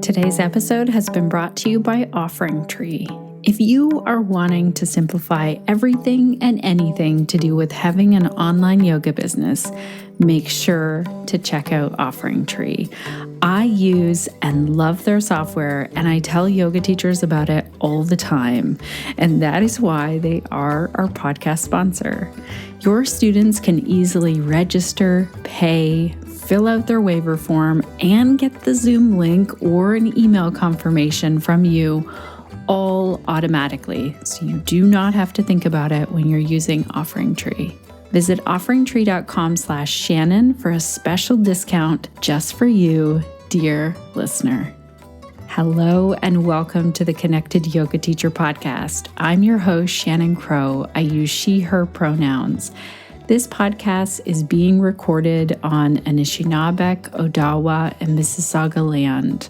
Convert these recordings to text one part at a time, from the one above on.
Today's episode has been brought to you by OfferingTree. If you are wanting to simplify everything and anything to do with having an online yoga business, make sure to check out OfferingTree. I use and love their software, and I tell yoga teachers about it all the time. And that is why they are our podcast sponsor. Your students can easily register, pay, fill out their waiver form, and get the Zoom link or an email confirmation from you all automatically, so you do not have to think about it when you're using OfferingTree. Visit offeringtree.com/Shannon for a special discount just for you, dear listener. Hello and welcome to the Connected Yoga Teacher Podcast. I'm your host, Shannon Crow. I use she, her pronouns. This podcast is being recorded on Anishinaabeg, Odawa, and Mississauga land,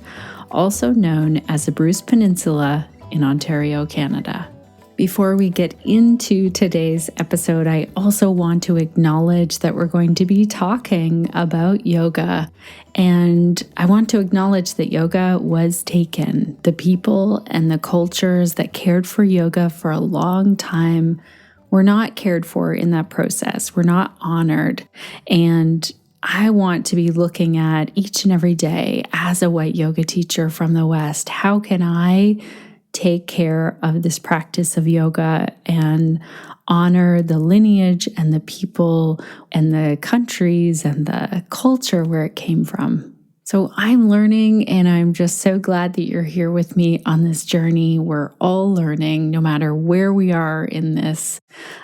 also known as the Bruce Peninsula in Ontario, Canada. Before we get into today's episode, I also want to acknowledge that we're going to be talking about yoga. And I want to acknowledge that yoga was taken. The people and the cultures that cared for yoga for a long time were not cared for in that process. We're not honored. And I want to be looking at each and every day as a white yoga teacher from the West. How can I take care of this practice of yoga and honor the lineage and the people and the countries and the culture where it came from? So I'm learning, and I'm just so glad that you're here with me on this journey. We're all learning, no matter where we are in this.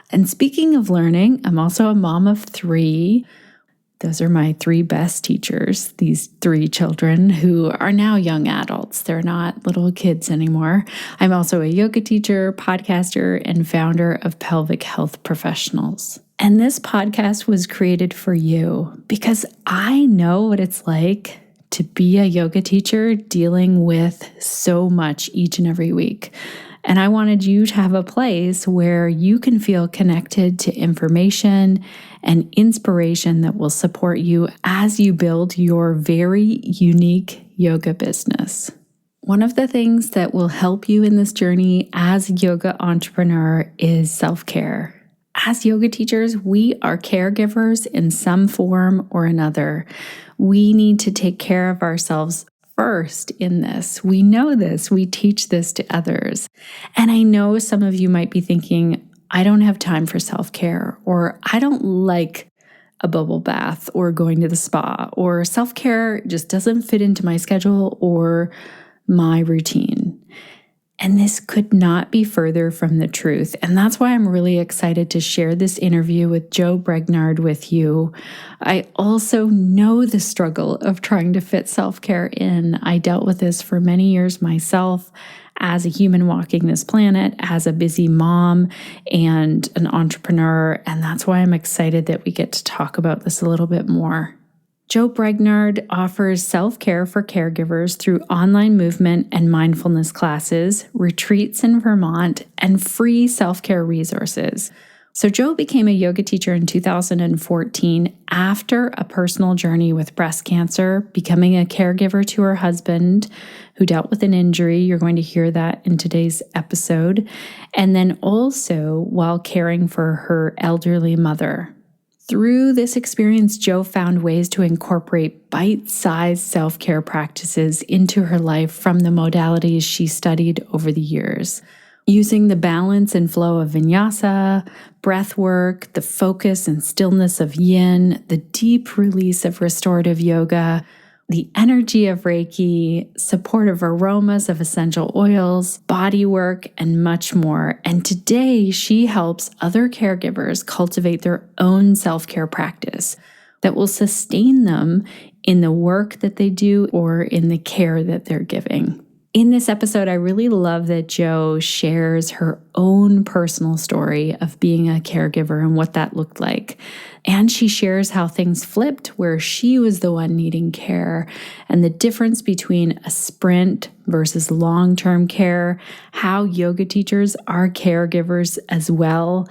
And speaking of learning, I'm also a mom of 3. Those are my 3 best teachers, these 3 children who are now young adults. They're not little kids anymore. I'm also a yoga teacher, podcaster, and founder of Pelvic Health Professionals. And this podcast was created for you because I know what it's like to be a yoga teacher dealing with so much each and every week. And I wanted you to have a place where you can feel connected to information and inspiration that will support you as you build your very unique yoga business. One of the things that will help you in this journey as a yoga entrepreneur is self-care. As yoga teachers, we are caregivers in some form or another. We need to take care of ourselves first in this. We know this. We teach this to others. And I know some of you might be thinking, I don't have time for self-care, or I don't like a bubble bath or going to the spa, or self-care just doesn't fit into my schedule or my routine. And this could not be further from the truth. And that's why I'm really excited to share this interview with Jo Bregnard with you. I also know the struggle of trying to fit self-care in. I dealt with this for many years myself as a human walking this planet, as a busy mom and an entrepreneur. And that's why I'm excited that we get to talk about this a little bit more. Jo Bregnard offers self-care for caregivers through online movement and mindfulness classes, retreats in Vermont, and free self-care resources. So Jo became a yoga teacher in 2014 after a personal journey with breast cancer, becoming a caregiver to her husband who dealt with an injury. You're going to hear that in today's episode. And then also while caring for her elderly mother. Through this experience, Jo found ways to incorporate bite-sized self-care practices into her life from the modalities she studied over the years. Using the balance and flow of vinyasa, breath work, the focus and stillness of yin, the deep release of restorative yoga, the energy of Reiki, supportive aromas of essential oils, body work, and much more. And today, she helps other caregivers cultivate their own self-care practice that will sustain them in the work that they do or in the care that they're giving. In this episode, I really love that Jo shares her own personal story of being a caregiver and what that looked like. And she shares how things flipped, where she was the one needing care, and the difference between a sprint versus long-term care, how yoga teachers are caregivers as well,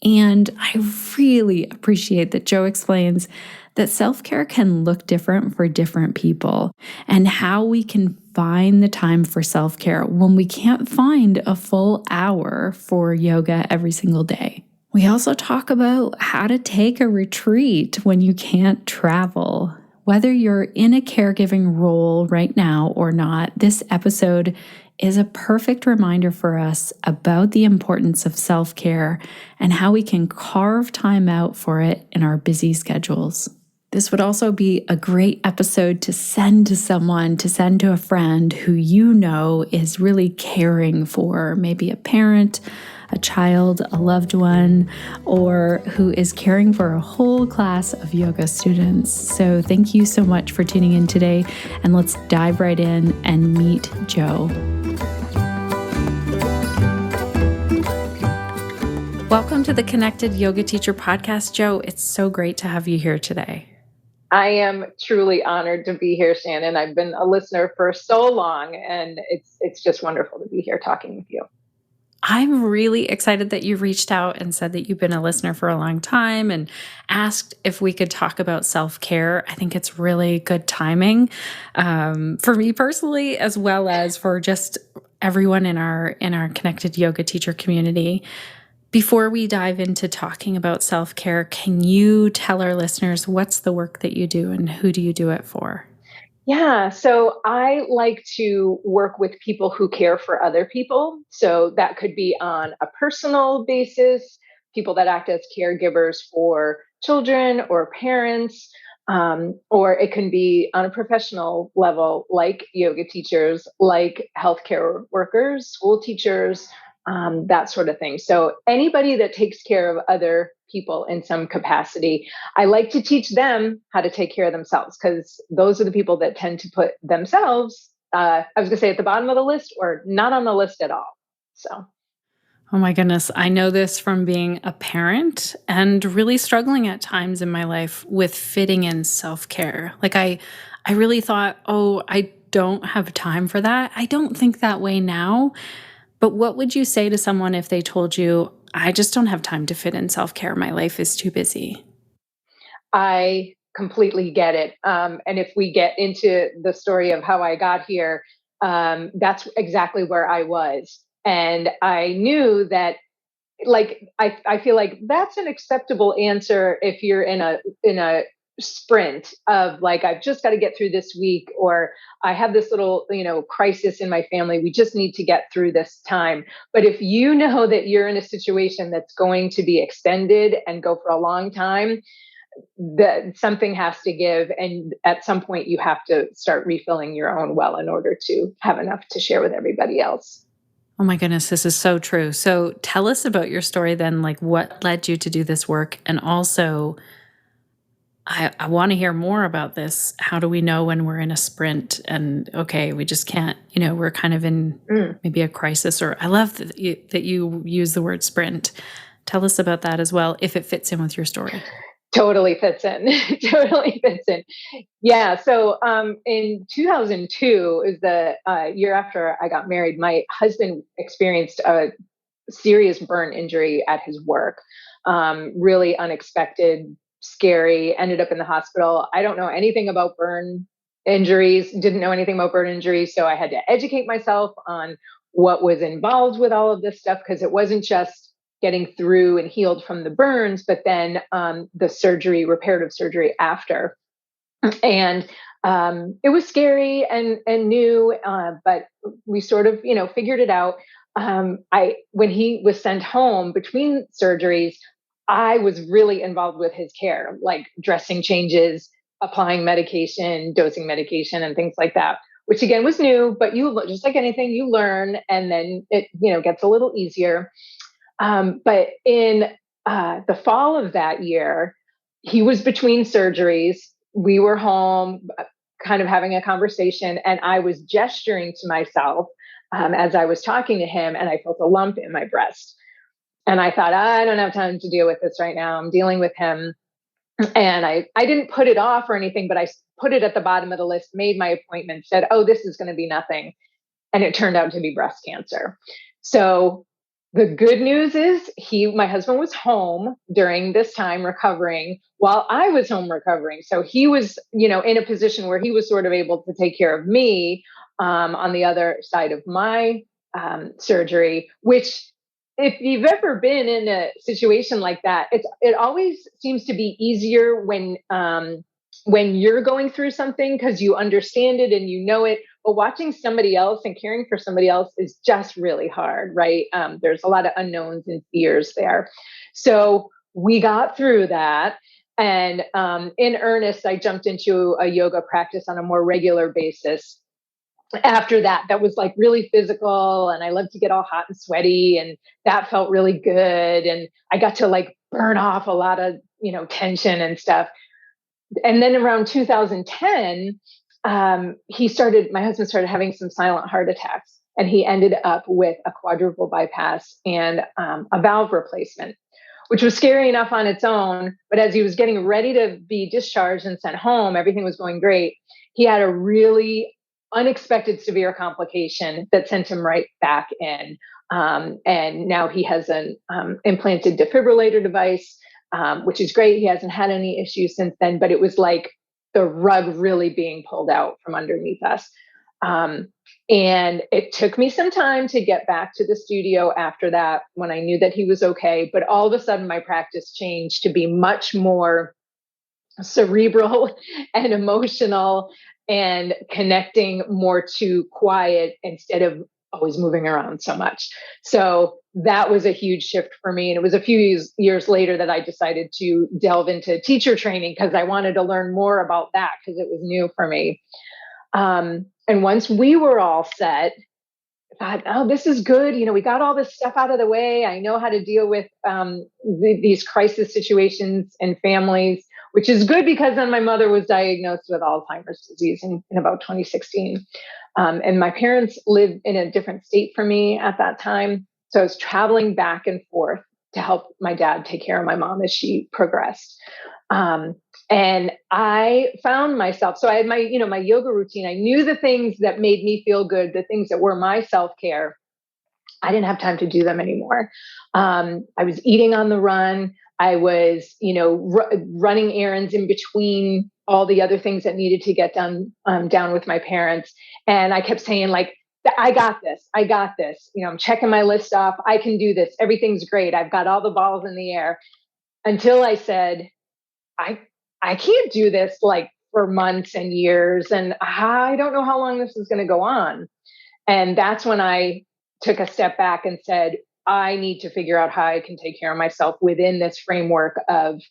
And I really appreciate that Jo explains that self-care can look different for different people and how we can find the time for self-care when we can't find a full hour for yoga every single day. We also talk about how to take a retreat when you can't travel. Whether you're in a caregiving role right now or not, this episode is a perfect reminder for us about the importance of self-care and how we can carve time out for it in our busy schedules. This would also be a great episode to send to someone, to send to a friend who you know is really caring for maybe a parent, a child, a loved one, or who is caring for a whole class of yoga students. So thank you so much for tuning in today, and let's dive right in and meet Jo. Welcome to the Connected Yoga Teacher Podcast, Jo. It's so great to have you here today. I am truly honored to be here, Shannon. I've been a listener for so long, and it's just wonderful to be here talking with you. I'm really excited that you reached out and said that you've been a listener for a long time and asked if we could talk about self-care. I think it's really good timing for me personally, as well as for just everyone in our Connected Yoga Teacher community. Before we dive into talking about self-care, can you tell our listeners what's the work that you do and who do you do it for? Yeah, so I like to work with people who care for other people. So that could be on a personal basis, people that act as caregivers for children or parents, or it can be on a professional level, like yoga teachers, like healthcare workers, school teachers, that sort of thing. So anybody that takes care of other people in some capacity, I like to teach them how to take care of themselves, because those are the people that tend to put themselves, I was going to say, at the bottom of the list or not on the list at all. So. Oh my goodness. I know this from being a parent and really struggling at times in my life with fitting in self-care. Like I really thought, oh, I don't have time for that. I don't think that way now. But what would you say to someone if they told you, I just don't have time to fit in self-care. My life is too busy. I completely get it. And if we get into the story of how I got here, that's exactly where I was. And I knew that, like, I feel like that's an acceptable answer if you're in a sprint of, like, I've just got to get through this week, or I have this little, crisis in my family. We just need to get through this time. But if you know that you're in a situation that's going to be extended and go for a long time, that something has to give, and at some point you have to start refilling your own well in order to have enough to share with everybody else. Oh my goodness, this is so true. So tell us about your story then, like what led you to do this work? And also, I want to hear more about this. How do we know when we're in a sprint and, okay, we just can't, we're kind of in maybe a crisis, or I love that you use the word sprint. Tell us about that as well, if it fits in with your story. Totally fits in. Totally fits in. Yeah. So in 2002 is the year after I got married. My husband experienced a serious burn injury at his work. Really unexpected, scary. Ended up in the hospital. I don't know anything about burn injuries. Didn't know anything about burn injuries. So I had to educate myself on what was involved with all of this stuff, because it wasn't just getting through and healed from the burns, but then the surgery, reparative surgery after. And it was scary and new, but we sort of, figured it out. When he was sent home between surgeries, I was really involved with his care, like dressing changes, applying medication, dosing medication, and things like that. Which again was new, but you, just like anything, you learn, and then it, gets a little easier. But in the fall of that year, he was between surgeries. We were home, kind of having a conversation, and I was gesturing to myself as I was talking to him, and I felt a lump in my breast. And I thought, I don't have time to deal with this right now. I'm dealing with him. And I didn't put it off or anything, but I put it at the bottom of the list, made my appointment, said, oh, this is going to be nothing. And it turned out to be breast cancer. So The good news is my husband was home during this time recovering while I was home recovering. So he was, in a position where he was sort of able to take care of me on the other side of my surgery, which if you've ever been in a situation like that, it always seems to be easier when you're going through something because you understand it and you know it. But watching somebody else and caring for somebody else is just really hard, right? There's a lot of unknowns and fears there. So we got through that. And in earnest, I jumped into a yoga practice on a more regular basis. After that, that was like really physical, and I love to get all hot and sweaty, and that felt really good. And I got to like burn off a lot of, tension and stuff. And then around 2010, my husband started having some silent heart attacks, and he ended up with a quadruple bypass and a valve replacement, which was scary enough on its own. But as he was getting ready to be discharged and sent home, everything was going great. He had a really unexpected severe complication that sent him right back in. And now he has an implanted defibrillator device, which is great. He hasn't had any issues since then, but it was like the rug really being pulled out from underneath us. And it took me some time to get back to the studio after that when I knew that he was okay. But all of a sudden, my practice changed to be much more cerebral and emotional and connecting more to quiet instead of always moving around so much. So that was a huge shift for me. And it was a few years later that I decided to delve into teacher training because I wanted to learn more about that because it was new for me. And once we were all set, I thought, oh, this is good. We got all this stuff out of the way. I know how to deal with these crisis situations and families, which is good because then my mother was diagnosed with Alzheimer's disease in about 2016. And my parents lived in a different state from me at that time. So I was traveling back and forth to help my dad take care of my mom as she progressed. And I found myself, so I had my yoga routine. I knew the things that made me feel good, the things that were my self-care. I didn't have time to do them anymore. I was eating on the run. I was, running errands in between all the other things that needed to get done down with my parents. And I kept saying like, I got this. I got this. I'm checking my list off. I can do this. Everything's great. I've got all the balls in the air until I said, I can't do this like for months and years. And I don't know how long this is going to go on. And that's when I took a step back and said, I need to figure out how I can take care of myself within this framework of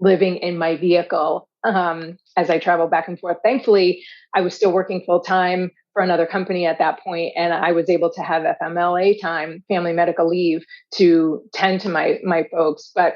living in my vehicle as I travel back and forth. Thankfully, I was still working full time for another company at that point, and I was able to have FMLA time, family medical leave, to tend to my folks. But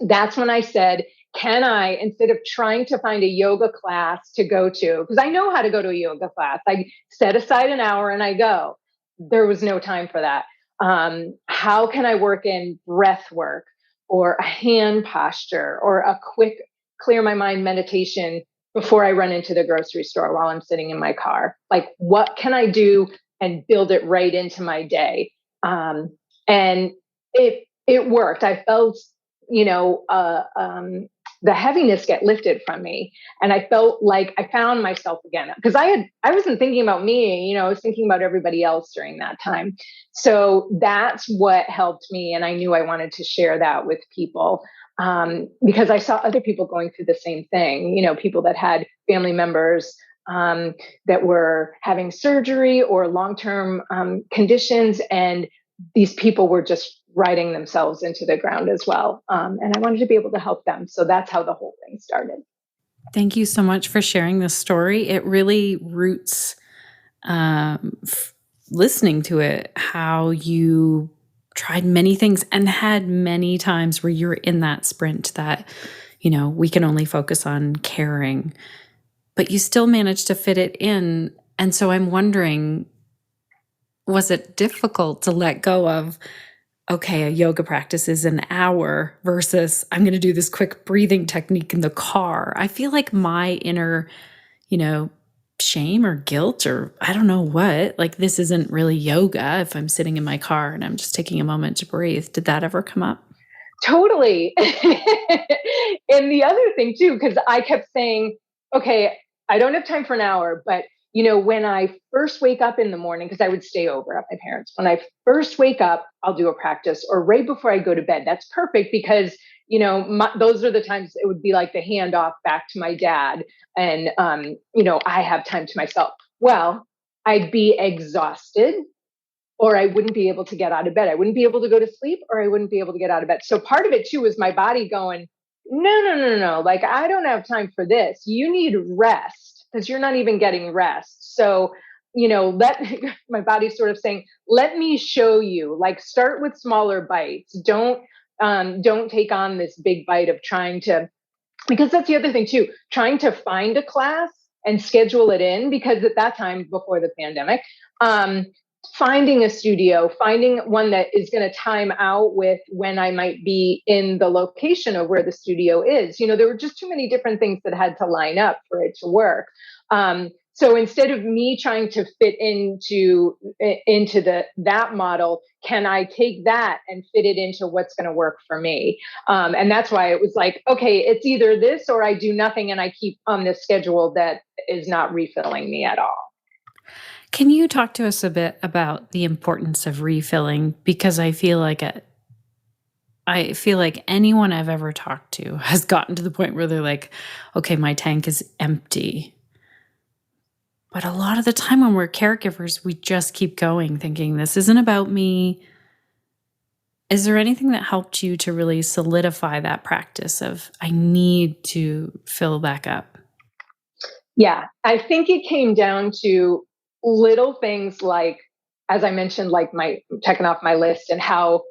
that's when I said, can I, instead of trying to find a yoga class to go to, because I know how to go to a yoga class, I set aside an hour and I go. There was no time for that. How can I work in breath work or a hand posture or a quick clear my mind meditation before I run into the grocery store while I'm sitting in my car? Like, what can I do and build it right into my day? And it worked. I felt, the heaviness get lifted from me. And I felt like I found myself again because I wasn't thinking about me, I was thinking about everybody else during that time. So that's what helped me. And I knew I wanted to share that with people because I saw other people going through the same thing, people that had family members that were having surgery or long-term conditions. And these people were just riding themselves into the ground as well. And I wanted to be able to help them. So that's how the whole thing started. Thank you so much for sharing this story. It really roots, listening to it, how you tried many things and had many times where you're in that sprint that, we can only focus on caring, but you still managed to fit it in. And so I'm wondering, was it difficult to let go of, okay, a yoga practice is an hour versus I'm going to do this quick breathing technique in the car? I feel like my inner, shame or guilt or I don't know what, like this isn't really yoga if I'm sitting in my car and I'm just taking a moment to breathe. Did that ever come up? Totally. And the other thing too, because I kept saying, okay, I don't have time for an hour, but when I first wake up in the morning, because I would stay over at my parents, when I first wake up, I'll do a practice, or right before I go to bed. That's perfect because, those are the times it would be like the handoff back to my dad. And, I have time to myself. Well, I'd be exhausted, or I wouldn't be able to get out of bed. I wouldn't be able to go to sleep, or I wouldn't be able to get out of bed. So part of it too was my body going, no, no, no, no, no. Like, I don't have time for this. You need rest because you're not even getting rest. So, let my body sort of saying, let me show you, like, start with smaller bites. Don't take on this big bite of trying to, because that's the other thing too, trying to find a class and schedule it in, because at that time before the pandemic, um, finding a studio, finding one that is going to time out with when I might be in the location of where the studio is. There were just too many different things that had to line up for it to work. So instead of me trying to fit into that model, can I take that and fit it into what's going to work for me? And that's why it was like, okay, it's either this or I do nothing and I keep on this schedule that is not refilling me at all. Can you talk to us a bit about the importance of refilling? Because I feel like anyone I've ever talked to has gotten to the point where they're like, okay, my tank is empty. But a lot of the time when we're caregivers, we just keep going thinking, this isn't about me. Is there anything that helped you to really solidify that practice of, I need to fill back up? Yeah, I think it came down to little things like, as I mentioned, like my checking off my list, and how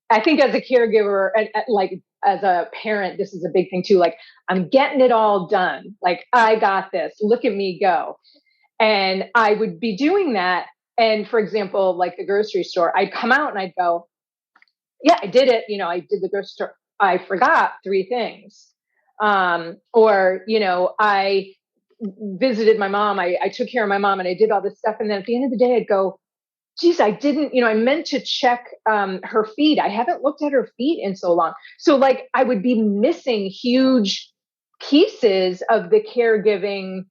I think as a caregiver and like as a parent, this is a big thing too. Like, I'm getting it all done. Like, I got this. Look at me go. And I would be doing that. And for example, like the grocery store, I'd come out and I'd go, yeah, I did it. I did the grocery store. I forgot three things. Or, I visited my mom. I took care of my mom and I did all this stuff. And then at the end of the day, I'd go, geez, I didn't, I meant to check her feet. I haven't looked at her feet in so long. So like I would be missing huge pieces of the caregiving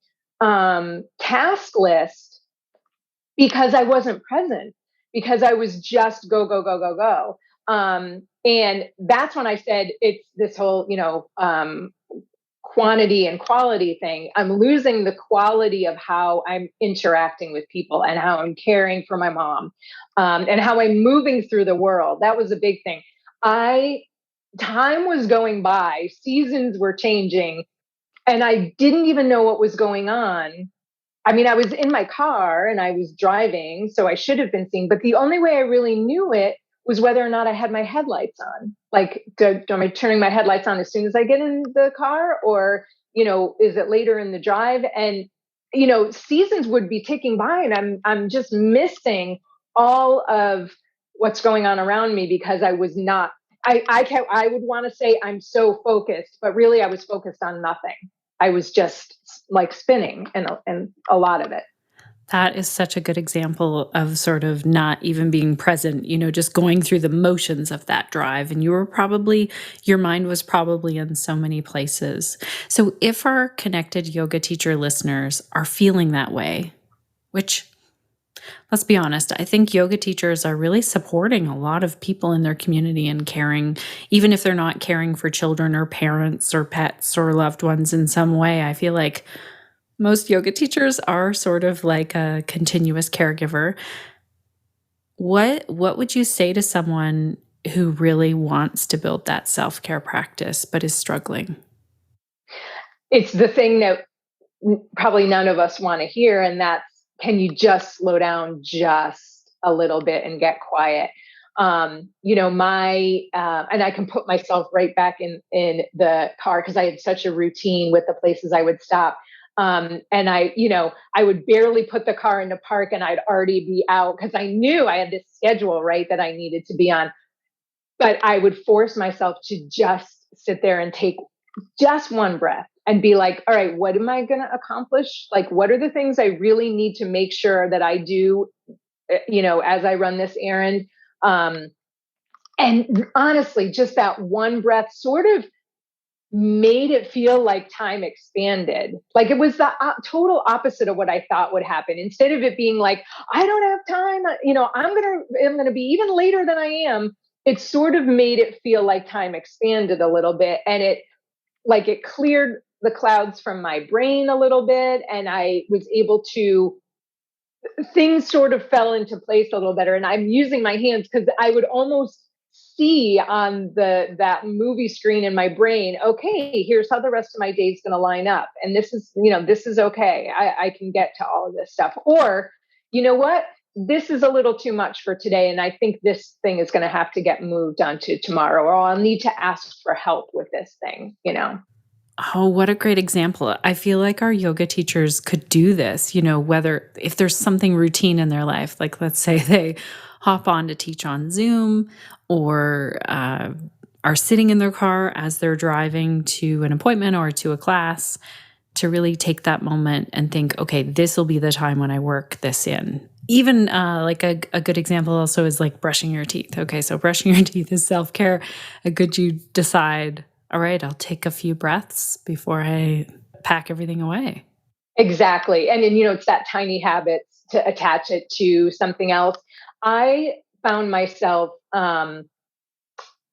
task list because I wasn't present, because I was just go, go, go, go, go. And that's when I said it's this whole, quantity and quality thing. I'm losing the quality of how I'm interacting with people and how I'm caring for my mom, and how I'm moving through the world. That was a big thing. Time was going by, seasons were changing, and I didn't even know what was going on. I mean, I was in my car and I was driving, so I should have been seeing, but the only way I really knew it was whether or not I had my headlights on. Like, am I turning my headlights on as soon as I get in the car, or, is it later in the drive? And, seasons would be ticking by and I'm just missing all of what's going on around me because I was not, I would want to say I'm so focused, but really I was focused on nothing. I was just like spinning and a lot of it. That is such a good example of sort of not even being present, just going through the motions of that drive. And your mind was probably in so many places. So if our connected yoga teacher listeners are feeling that way, which, let's be honest, I think yoga teachers are really supporting a lot of people in their community and caring, even if they're not caring for children or parents or pets or loved ones in some way. I feel like most yoga teachers are sort of like a continuous caregiver. What would you say to someone who really wants to build that self-care practice but is struggling? It's the thing that probably none of us want to hear, and that's, can you just slow down just a little bit and get quiet? My and I can put myself right back in the car because I had such a routine with the places I would stop. And I would barely put the car into park and I'd already be out because I knew I had this schedule, right, that I needed to be on. But I would force myself to just sit there and take just one breath. and be like, all right, what am I going to accomplish? Like, what are the things I really need to make sure that I do, as I run this errand? And honestly, just that one breath sort of made it feel like time expanded. Like it was the total opposite of what I thought would happen. Instead of it being like, I don't have time, I'm going to be even later than I am. It sort of made it feel like time expanded a little bit, and it cleared the clouds from my brain a little bit, and I was able to, things sort of fell into place a little better. And I'm using my hands because I would almost see on that movie screen in my brain, okay, here's how the rest of my day is going to line up. And this is okay. I can get to all of this stuff. Or, you know what? This is a little too much for today. And I think this thing is going to have to get moved on to tomorrow, or I'll need to ask for help with this thing, Oh, what a great example. I feel like our yoga teachers could do this, whether if there's something routine in their life, like let's say they hop on to teach on Zoom, or are sitting in their car as they're driving to an appointment or to a class, to really take that moment and think, okay, this will be the time when I work this in. Even like a good example also is like brushing your teeth. Okay, so brushing your teeth is self-care. You decide, all right, I'll take a few breaths before I pack everything away. Exactly. And then, it's that tiny habit to attach it to something else. I found myself,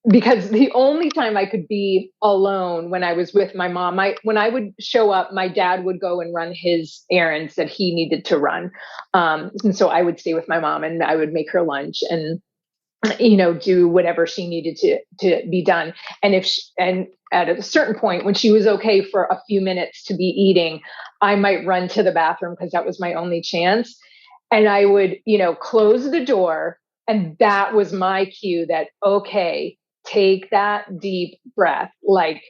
because the only time I could be alone when I was with my mom, when I would show up, my dad would go and run his errands that he needed to run. And so I would stay with my mom, and I would make her lunch and, do whatever she needed to be done. And and at a certain point, when she was okay for a few minutes to be eating, I might run to the bathroom because that was my only chance. And I would, close the door. And that was my cue that, okay, take that deep breath. Like,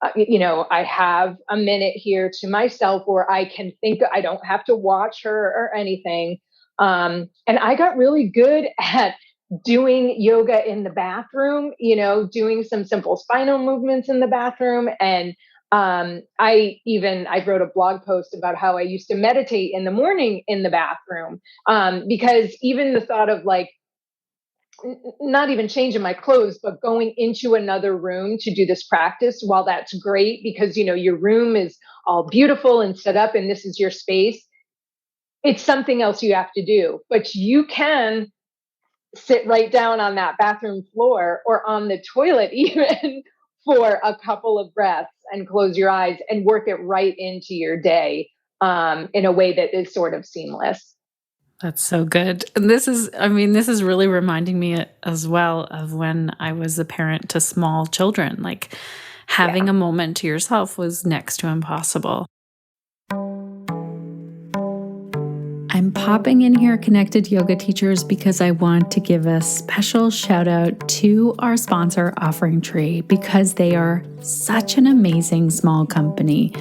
I have a minute here to myself where I can think. I don't have to watch her or anything. And I got really good at doing yoga in the bathroom, doing some simple spinal movements in the bathroom. And I wrote a blog post about how I used to meditate in the morning in the bathroom, because even the thought of like, not even changing my clothes, but going into another room to do this practice, while that's great because, your room is all beautiful and set up and this is your space, it's something else you have to do. But you can sit right down on that bathroom floor or on the toilet even for a couple of breaths and close your eyes and work it right into your day, in a way that is sort of seamless. That's so good. And this is really reminding me as well of when I was a parent to small children. Like having a moment to yourself was next to impossible. I'm popping in here, Connected Yoga Teachers, because I want to give a special shout out to our sponsor, OfferingTree, because they are such an amazing small company.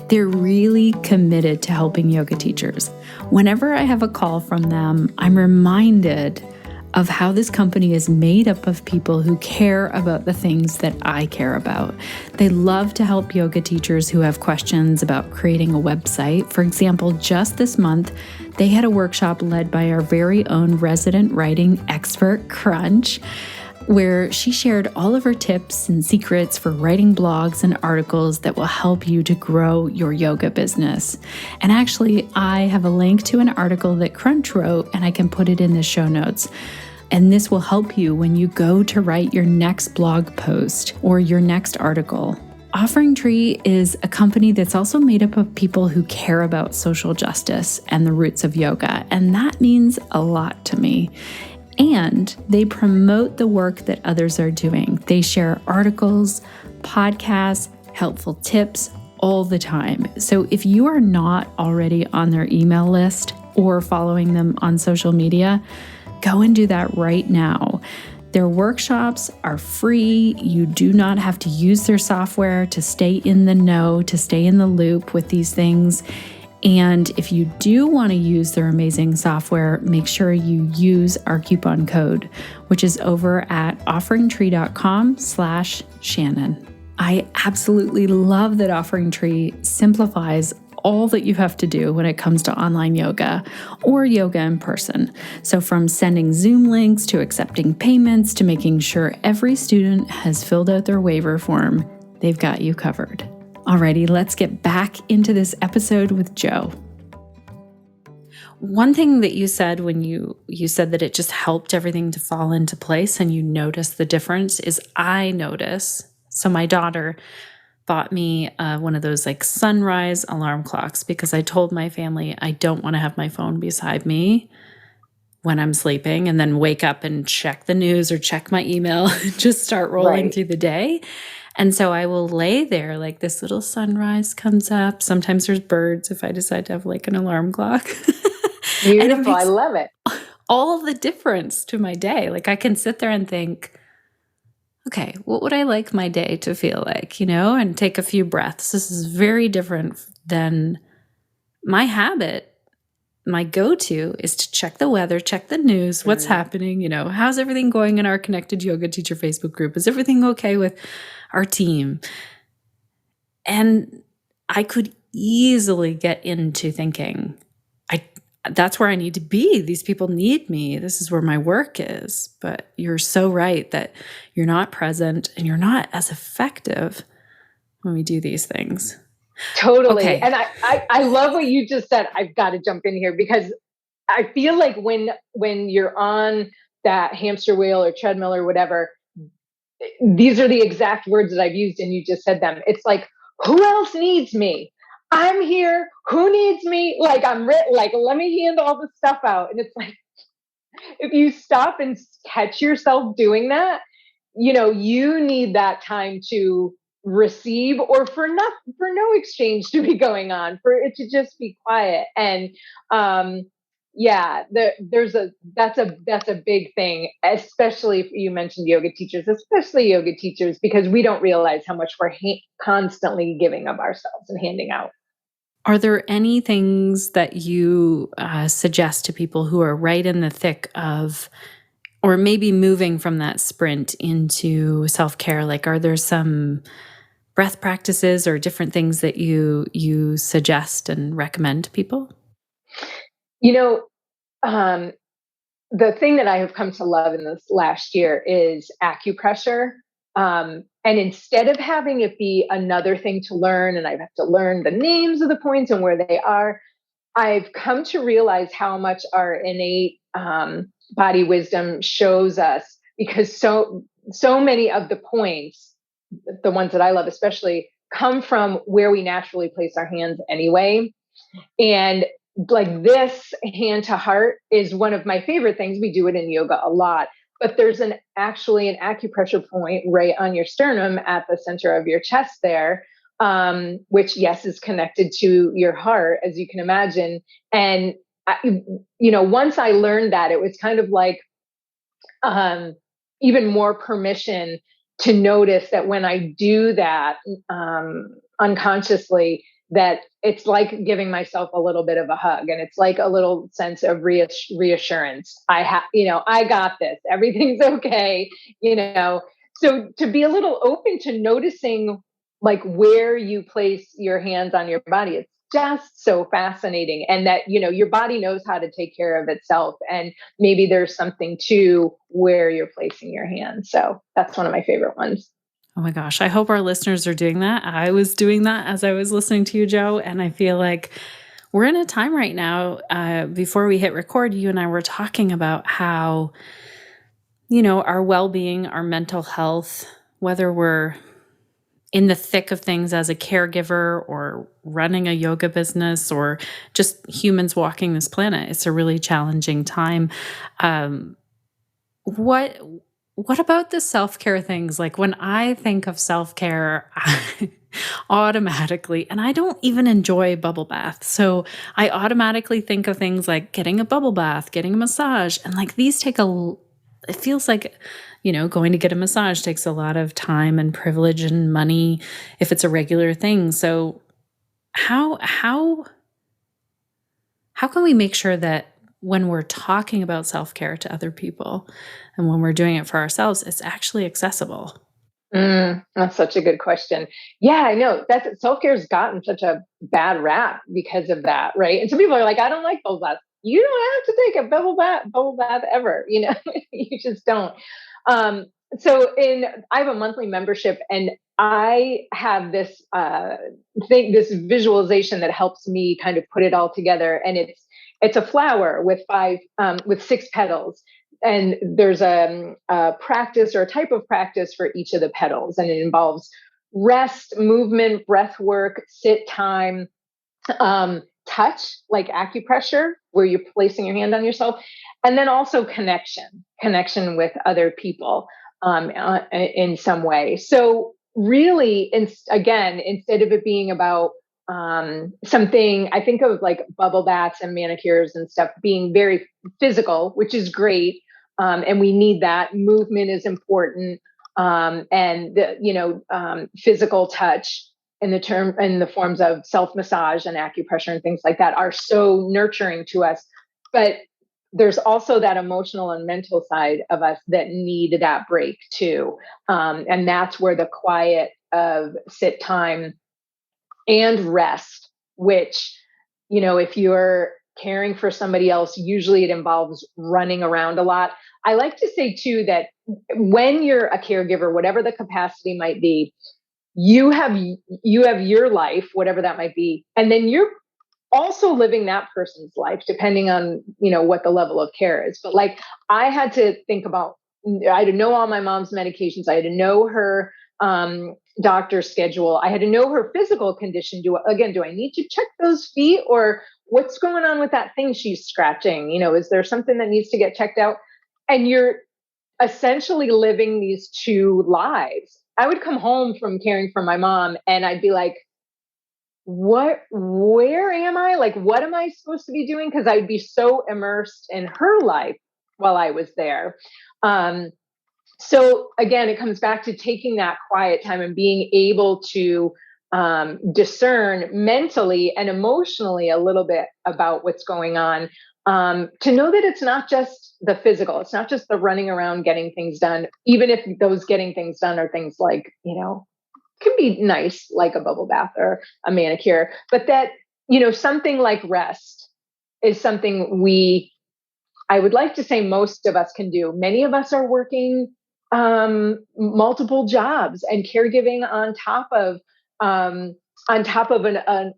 They're really committed to helping yoga teachers. Whenever I have a call from them, I'm reminded of how this company is made up of people who care about the things that I care about. They love to help yoga teachers who have questions about creating a website. For example, just this month, they had a workshop led by our very own resident writing expert, Crunch, where she shared all of her tips and secrets for writing blogs and articles that will help you to grow your yoga business. And actually, I have a link to an article that Crunch wrote, and I can put it in the show notes. And this will help you when you go to write your next blog post or your next article. OfferingTree is a company that's also made up of people who care about social justice and the roots of yoga, and that means a lot to me. And they promote the work that others are doing. They share articles, podcasts, helpful tips all the time. So if you are not already on their email list or following them on social media, go and do that right now. Their workshops are free. You do not have to use their software to stay in the know, to stay in the loop with these things. And if you do want to use their amazing software, make sure you use our coupon code, which is over at offeringtree.com/Shannon. I absolutely love that OfferingTree simplifies all that you have to do when it comes to online yoga or yoga in person. So from sending Zoom links to accepting payments to making sure every student has filled out their waiver form, they've got you covered. Alrighty, let's get back into this episode with Jo. One thing that you said when you said that it just helped everything to fall into place and you noticed the difference is I notice. So my daughter bought me one of those like sunrise alarm clocks because I told my family I don't want to have my phone beside me when I'm sleeping and then wake up and check the news or check my email and just start rolling through the day. And so I will lay there like this little sunrise comes up. Sometimes there's birds if I decide to have like an alarm clock. Beautiful. I love it. All the difference to my day. Like I can sit there and think, okay, what would I like my day to feel like, and take a few breaths. This is very different than my habit. My go-to is to check the weather, check the news, what's happening, how's everything going in our Connected Yoga Teacher Facebook group? Is everything okay with our team? And I could easily get into thinking, that's where I need to be. These people need me. This is where my work is. But you're so right that you're not present and you're not as effective when we do these things. Totally. Okay. And I love what you just said. I've got to jump in here because I feel like when you're on that hamster wheel or treadmill or whatever, these are the exact words that I've used and you just said them. It's like, who else needs me? I'm here. Who needs me? Like let me hand all the stuff out. And it's like, if you stop and catch yourself doing that, you need that time to receive or for no exchange to be going on, for it to just be quiet. And that's a big thing, especially if you mentioned yoga teachers, especially yoga teachers, because we don't realize how much we're constantly giving of ourselves and handing out. Are there any things that you suggest to people who are right in the thick of, or maybe moving from that sprint into self-care? Like, are there some breath practices or different things that you suggest and recommend to people? The thing that I have come to love in this last year is acupressure. And instead of having it be another thing to learn, and I have to learn the names of the points and where they are, I've come to realize how much our innate body wisdom shows us, because so many of the points, the ones that I love especially, come from where we naturally place our hands anyway. And like this hand to heart is one of my favorite things. We do it in yoga a lot, but there's actually an acupressure point right on your sternum at the center of your chest there, which yes, is connected to your heart, as you can imagine. And once I learned that, it was kind of like even more permission to notice that when I do that unconsciously, that it's like giving myself a little bit of a hug, and it's like a little sense of reassurance. I got this. Everything's okay. So to be a little open to noticing like where you place your hands on your body, it's just so fascinating. And that, your body knows how to take care of itself. And maybe there's something to where you're placing your hands. So that's one of my favorite ones. Oh my gosh, I hope our listeners are doing that. I was doing that as I was listening to you, Jo, and I feel like we're in a time right now, before we hit record, you and I were talking about how, our well-being, our mental health, whether we're in the thick of things as a caregiver or running a yoga business or just humans walking this planet, it's a really challenging time. What about the self-care things? Like when I think of self-care, automatically, and I don't even enjoy bubble baths. So I automatically think of things like getting a bubble bath, getting a massage. And like these it feels like, going to get a massage takes a lot of time and privilege and money if it's a regular thing. So how can we make sure that when we're talking about self-care to other people and when we're doing it for ourselves, it's actually accessible? That's such a good question. Yeah, I know that's self-care has gotten such a bad rap because of that, right? And some people are like, I don't like bubble baths. You don't have to take a bubble bath ever, you just don't. Um, so I have a monthly membership, and I have this this visualization that helps me kind of put it all together. And it's a flower with with six petals, and there's a practice or a type of practice for each of the petals, and it involves rest, movement, breath work, sit time, touch, like acupressure, where you're placing your hand on yourself, and then also connection with other people in some way. So really, again, instead of it being about something, I think of like bubble baths and manicures and stuff being very physical, which is great. And we need that. Movement is important. And physical touch in the forms of self massage and acupressure and things like that are so nurturing to us. But there's also that emotional and mental side of us that need that break too. And that's where the quiet of sit time and rest, which, if you're caring for somebody else, usually it involves running around a lot. I like to say too that when you're a caregiver, whatever the capacity might be, you have your life, whatever that might be, and then you're also living that person's life, depending on what the level of care is. But like, I had to think about, I had to know all my mom's medications, I had to know her doctor's schedule, I had to know her physical condition. Do I need to check those feet, or what's going on with that thing she's scratching? Is there something that needs to get checked out? And you're essentially living these two lives. I would come home from caring for my mom and I'd be like, where am I? Like, what am I supposed to be doing? Because I'd be so immersed in her life while I was there. So again, it comes back to taking that quiet time and being able to discern mentally and emotionally a little bit about what's going on. To know that it's not just the physical, it's not just the running around getting things done, even if those getting things done are things like, can be nice, like a bubble bath or a manicure, but that, something like rest is something I would like to say most of us can do. Many of us are working multiple jobs and caregiving on top of an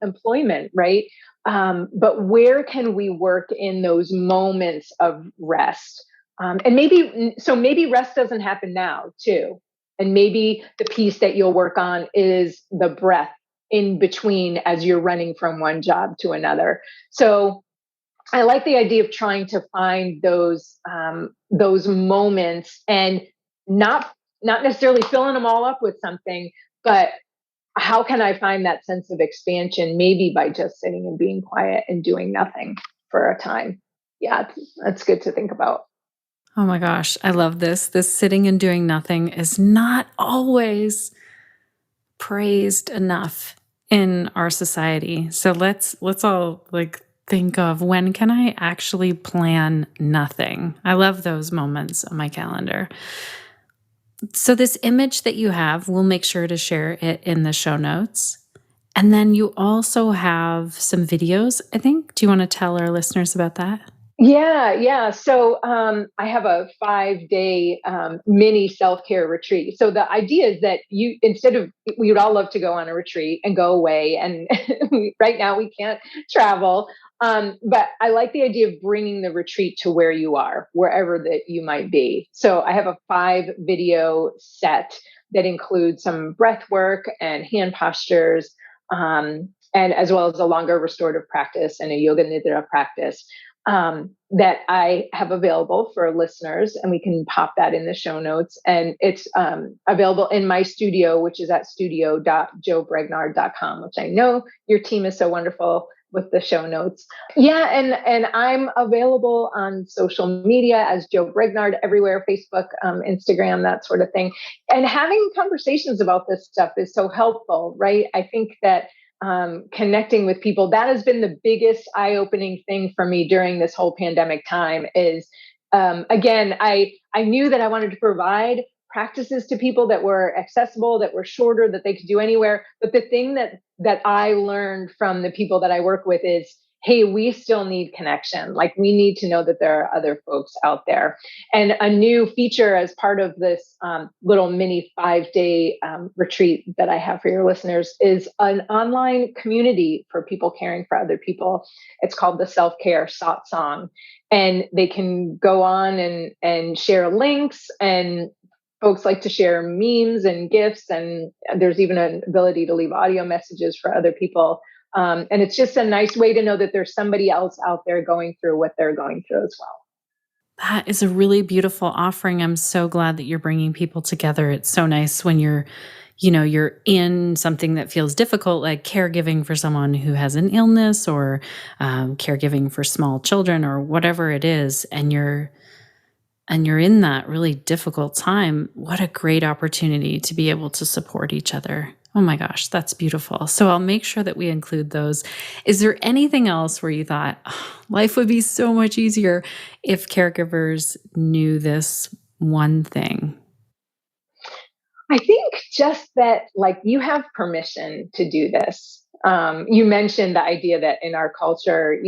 employment, right? But where can we work in those moments of rest? And maybe rest doesn't happen now too. And maybe the piece that you'll work on is the breath in between as you're running from one job to another. So I like the idea of trying to find those moments and not necessarily filling them all up with something, but how can I find that sense of expansion? Maybe by just sitting and being quiet and doing nothing for a time. Yeah, that's good to think about. Oh my gosh, I love this. This sitting and doing nothing is not always praised enough in our society. So let's all like think of, when can I actually plan nothing? I love those moments on my calendar. So this image that you have, we'll make sure to share it in the show notes. And then you also have some videos, I think. Do you want to tell our listeners about that? Yeah. So I have a 5-day mini self-care retreat. So the idea is that we would all love to go on a retreat and go away. And right now we can't travel. But I like the idea of bringing the retreat to where you are, wherever that you might be. So I have a 5-video set that includes some breath work and hand postures, and as well as a longer restorative practice and a yoga nidra practice that I have available for listeners, and we can pop that in the show notes. And it's available in my studio, which is at studio.jobregnard.com, which I know your team is so wonderful with the show notes. Yeah, and I'm available on social media as Jo Bregnard everywhere, Facebook, Instagram, that sort of thing. And having conversations about this stuff is so helpful, right? I think that connecting with people, that has been the biggest eye-opening thing for me during this whole pandemic time is, again, I knew that I wanted to provide practices to people that were accessible, that were shorter, that they could do anywhere. But the thing that I learned from the people that I work with is, hey, we still need connection. Like, we need to know that there are other folks out there. And a new feature as part of this little mini 5-day retreat that I have for your listeners is an online community for people caring for other people. It's called the Self-Care Satsang. And they can go on and share links, and folks like to share memes and gifts. And there's even an ability to leave audio messages for other people. And it's just a nice way to know that there's somebody else out there going through what they're going through as well. That is a really beautiful offering. I'm so glad that you're bringing people together. It's so nice when you're in something that feels difficult, like caregiving for someone who has an illness, or caregiving for small children, or whatever it is, and you're in that really difficult time. What a great opportunity to be able to support each other. Oh my gosh, that's beautiful. So I'll make sure that we include those. Is there anything else where you thought, life would be so much easier if caregivers knew this one thing? I think just that, like, you have permission to do this. You mentioned the idea that in our culture,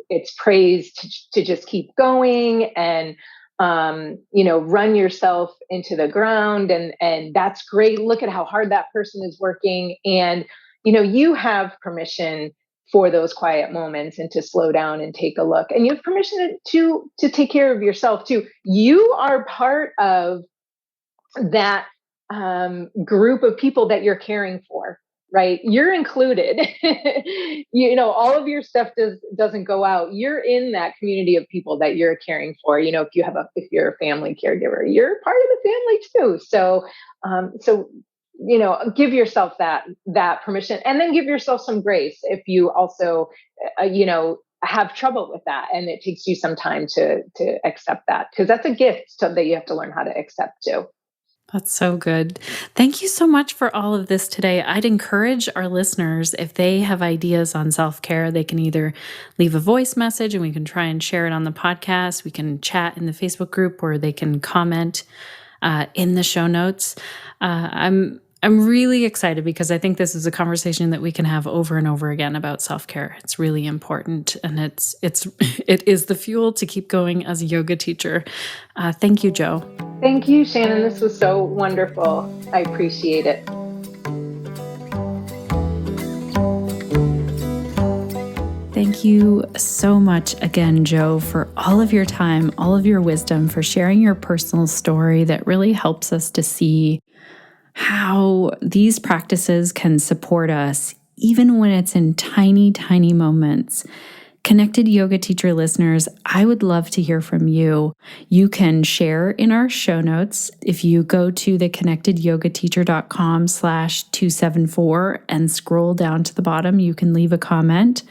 it's praised to just keep going and, run yourself into the ground. And that's great. Look at how hard that person is working. And, you have permission for those quiet moments and to slow down and take a look. And you have permission to take care of yourself too. You are part of that group of people that you're caring for, right? You're included. All of your stuff doesn't go out. You're in that community of people that you're caring for. If you're a family caregiver, you're part of the family too. So give yourself that permission, and then give yourself some grace if you also, have trouble with that, and it takes you some time to accept that, because that's a gift that you have to learn how to accept too. That's so good. Thank you so much for all of this today. I'd encourage our listeners, if they have ideas on self-care, they can either leave a voice message and we can try and share it on the podcast. We can chat in the Facebook group, or they can comment in the show notes. I'm really excited because I think this is a conversation that we can have over and over again about self-care. It's really important, and it is the fuel to keep going as a yoga teacher. Thank you, Jo. Thank you, Shannon. This was so wonderful. I appreciate it. Thank you so much again, Jo, for all of your time, all of your wisdom, for sharing your personal story that really helps us to see how these practices can support us, even when it's in tiny, tiny moments. Connected Yoga Teacher listeners, I would love to hear from you. You can share in our show notes. If you go to theconnectedyogateacher.com/274 and scroll down to the bottom, you can leave a comment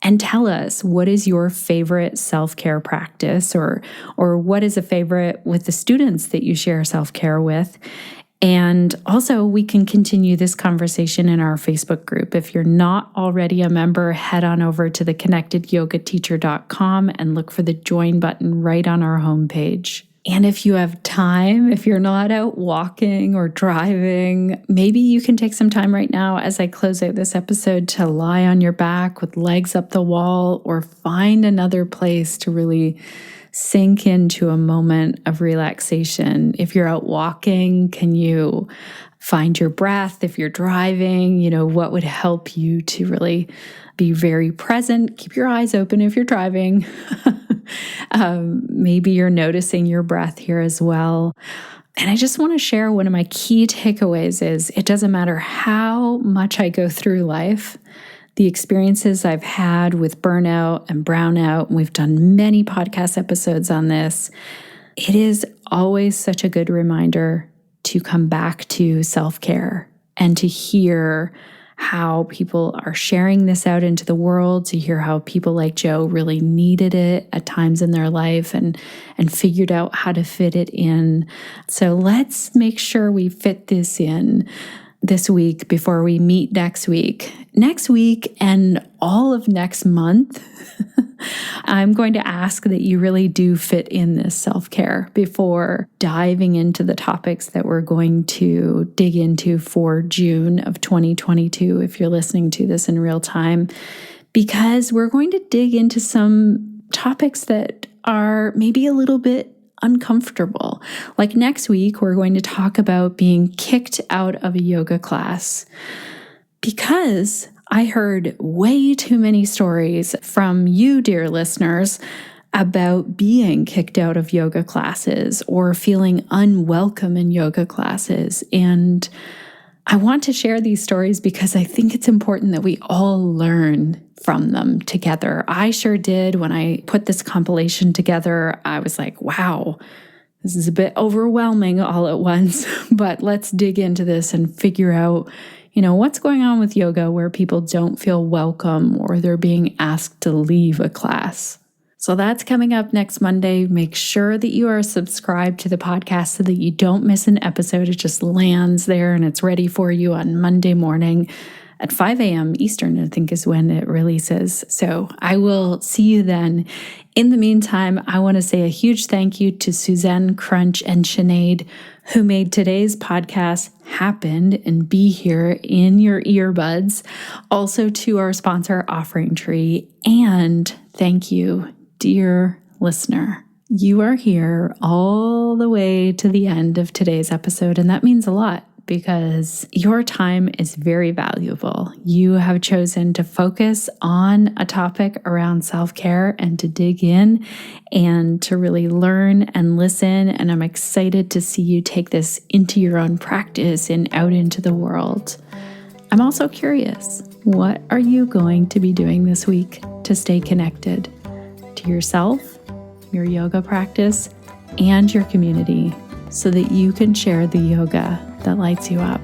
and tell us, what is your favorite self-care practice, or what is a favorite with the students that you share self-care with. And also, we can continue this conversation in our Facebook group. If you're not already a member, head on over to theconnectedyogateacher.com and look for the join button right on our homepage. And if you have time, if you're not out walking or driving, maybe you can take some time right now as I close out this episode to lie on your back with legs up the wall, or find another place to really sink into a moment of relaxation. If you're out walking, can you find your breath? If you're driving, what would help you to really be very present? Keep your eyes open if you're driving. Maybe you're noticing your breath here as well. And I just want to share one of my key takeaways is, it doesn't matter how much I go through life, the experiences I've had with burnout and brownout, and we've done many podcast episodes on this, it is always such a good reminder to come back to self-care and to hear how people are sharing this out into the world, to hear how people like Jo really needed it at times in their life and figured out how to fit it in. So let's make sure we fit this in this week before we meet next week. Next week and all of next month, I'm going to ask that you really do fit in this self-care before diving into the topics that we're going to dig into for June of 2022, if you're listening to this in real time, because we're going to dig into some topics that are maybe a little bit uncomfortable. Like next week, we're going to talk about being kicked out of a yoga class, because I heard way too many stories from you, dear listeners, about being kicked out of yoga classes or feeling unwelcome in yoga classes. And I want to share these stories because I think it's important that we all learn from them together. I sure did. When I put this compilation together, I was like, wow, this is a bit overwhelming all at once, but let's dig into this and figure out, what's going on with yoga where people don't feel welcome or they're being asked to leave a class. So that's coming up next Monday. Make sure that you are subscribed to the podcast so that you don't miss an episode. It just lands there and it's ready for you on Monday morning at 5 a.m. Eastern, I think is when it releases. So I will see you then. In the meantime, I want to say a huge thank you to Suzanne Crunch and Sinead, who made today's podcast happen and be here in your earbuds. Also to our sponsor, OfferingTree. And thank you, dear listener. You are here all the way to the end of today's episode, and that means a lot because your time is very valuable. You have chosen to focus on a topic around self-care and to dig in and to really learn and listen. And I'm excited to see you take this into your own practice and out into the world. I'm also curious, what are you going to be doing this week to stay connected to yourself, your yoga practice, and your community so that you can share the yoga that lights you up?